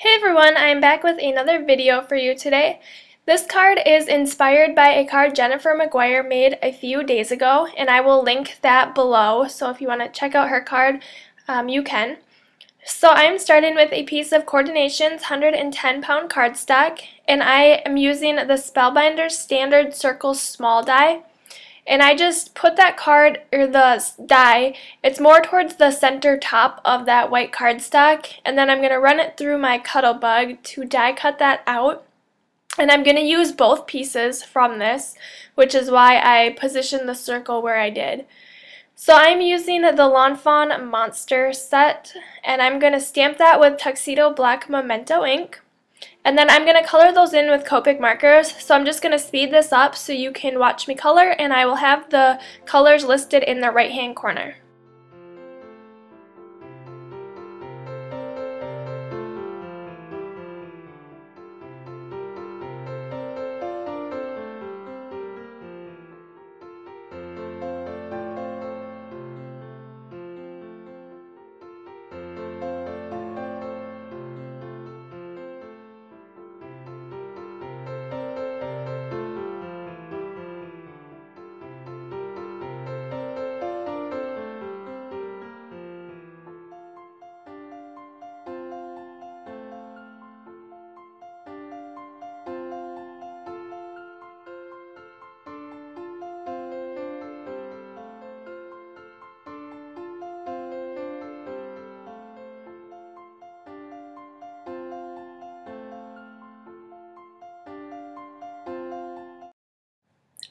Hey everyone, I'm back with another video for you today. This card is inspired by a card Jennifer McGuire made a few days ago, and I will link that below, so if you want to check out her card, you can. So I'm starting with a piece of Coordinations 110-pound cardstock, and I am using the Spellbinder Standard Circle Small Die. And I just put that card, or the die, it's more towards the center top of that white cardstock, and then I'm going to run it through my Cuttlebug to die cut that out. And I'm going to use both pieces from this, which is why I positioned the circle where I did. So I'm using the Fawn Monster set, and I'm going to stamp that with Tuxedo Black Memento ink. And then I'm going to color those in with Copic markers, so I'm just going to speed this up so you can watch me color, and I will have the colors listed in the right hand corner.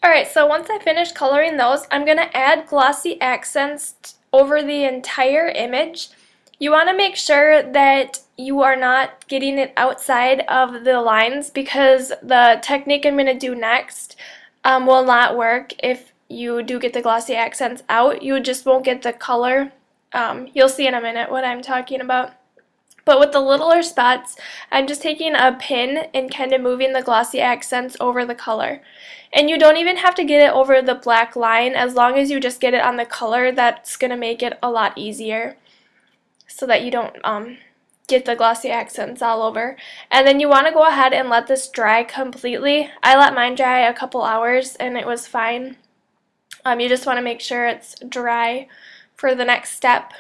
Alright, so once I finish coloring those, I'm going to add glossy accents over the entire image. You want to make sure that you are not getting it outside of the lines, because the technique I'm going to do next will not work if you do get the glossy accents out. You just won't get the color. You'll see in a minute what I'm talking about. But with the littler spots, I'm just taking a pin and kind of moving the glossy accents over the color. And you don't even have to get it over the black line. As long as you just get it on the color, that's going to make it a lot easier so that you don't get the glossy accents all over. And then you want to go ahead and let this dry completely. I let mine dry a couple hours and it was fine. You just want to make sure it's dry for the next step.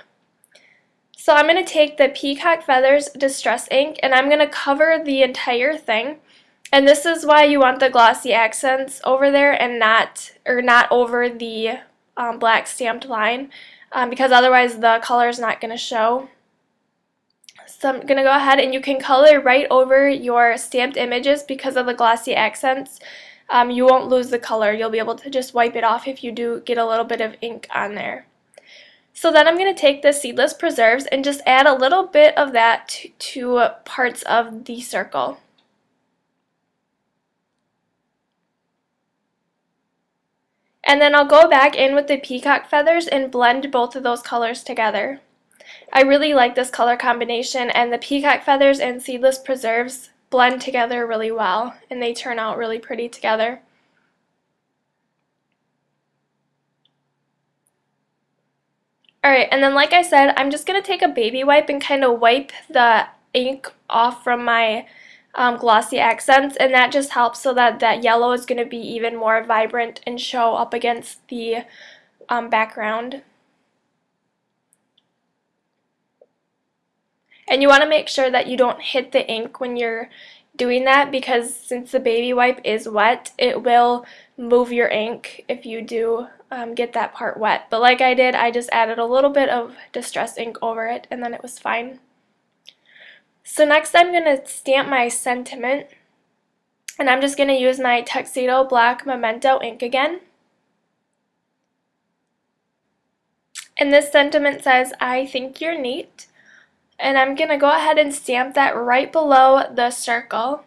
So I'm going to take the Peacock Feathers Distress ink and I'm going to cover the entire thing. And this is why you want the glossy accents over there and not over the black stamped line, because otherwise the color is not going to show. So I'm going to go ahead and you can color right over your stamped images because of the glossy accents. You won't lose the color. You'll be able to just wipe it off if you do get a little bit of ink on there. So then I'm going to take the Seedless Preserves and just add a little bit of that to parts of the circle. And then I'll go back in with the Peacock Feathers and blend both of those colors together. I really like this color combination, and the Peacock Feathers and Seedless Preserves blend together really well, and they turn out really pretty together. Alright, and then like I said, I'm just going to take a baby wipe and kind of wipe the ink off from my glossy accents, and that just helps so that that yellow is going to be even more vibrant and show up against the background. And you want to make sure that you don't hit the ink when you're doing that, because since the baby wipe is wet, it will move your ink if you do get that part wet. But like I did, I just added a little bit of Distress ink over it and then it was fine. So next I'm going to stamp my sentiment, and I'm just going to use my Tuxedo Black Memento ink again. And this sentiment says, "I think you're neat." And I'm going to go ahead and stamp that right below the circle.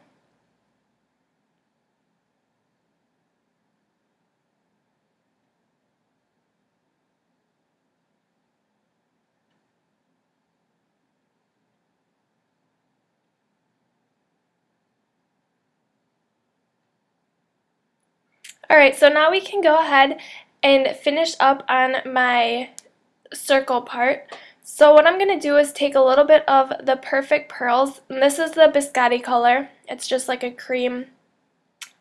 Alright, so now we can go ahead and finish up on my circle part. So what I'm going to do is take a little bit of the Perfect Pearls, and this is the biscotti color. It's just like a cream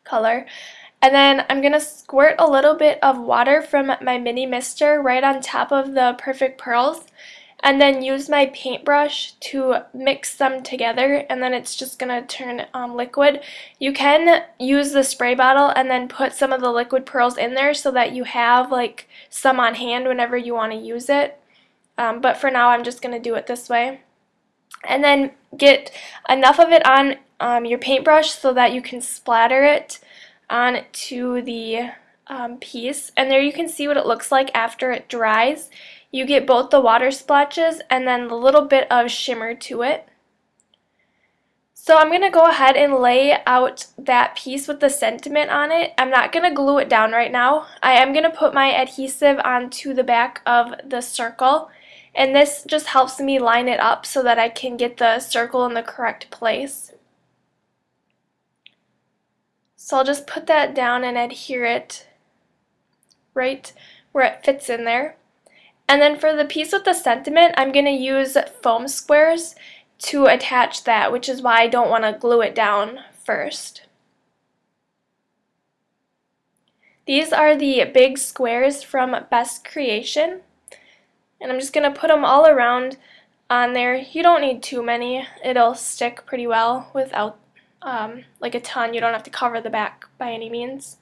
color. And then I'm going to squirt a little bit of water from my mini mister right on top of the Perfect Pearls, and then use my paintbrush to mix them together, and then it's just going to turn liquid. You can use the spray bottle and then put some of the liquid pearls in there so that you have like some on hand whenever you want to use it. But for now I'm just going to do it this way. And then get enough of it on your paintbrush so that you can splatter it onto the piece. And there you can see what it looks like after it dries. You get both the water splotches and then the little bit of shimmer to it. So I'm going to go ahead and lay out that piece with the sentiment on it. I'm not going to glue it down right now. I am going to put my adhesive onto the back of the circle, and this just helps me line it up so that I can get the circle in the correct place. So I'll just put that down and adhere it right where it fits in there. And then for the piece with the sentiment, I'm going to use foam squares to attach that, which is why I don't want to glue it down first. These are the big squares from Best Creation, and I'm just going to put them all around on there. You don't need too many. It'll stick pretty well without like a ton. You don't have to cover the back by any means.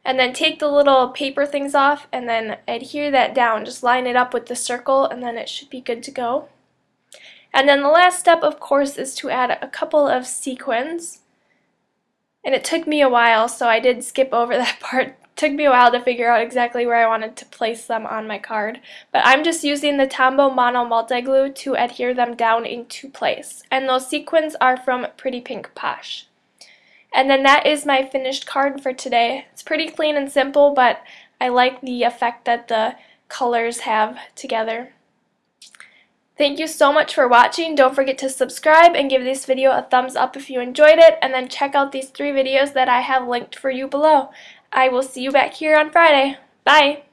And then take the little paper things off and then adhere that down. Just line it up with the circle and then it should be good to go. And then the last step, of course, is to add a couple of sequins. And it took me a while, so I did skip over that part. It took me a while to figure out exactly where I wanted to place them on my card. But I'm just using the Tombow Mono Multi-Glue to adhere them down into place. And those sequins are from Pretty Pink Posh. And then that is my finished card for today. It's pretty clean and simple, but I like the effect that the colors have together. Thank you so much for watching. Don't forget to subscribe and give this video a thumbs up if you enjoyed it, and then check out these 3 videos that I have linked for you below. I will see you back here on Friday. Bye!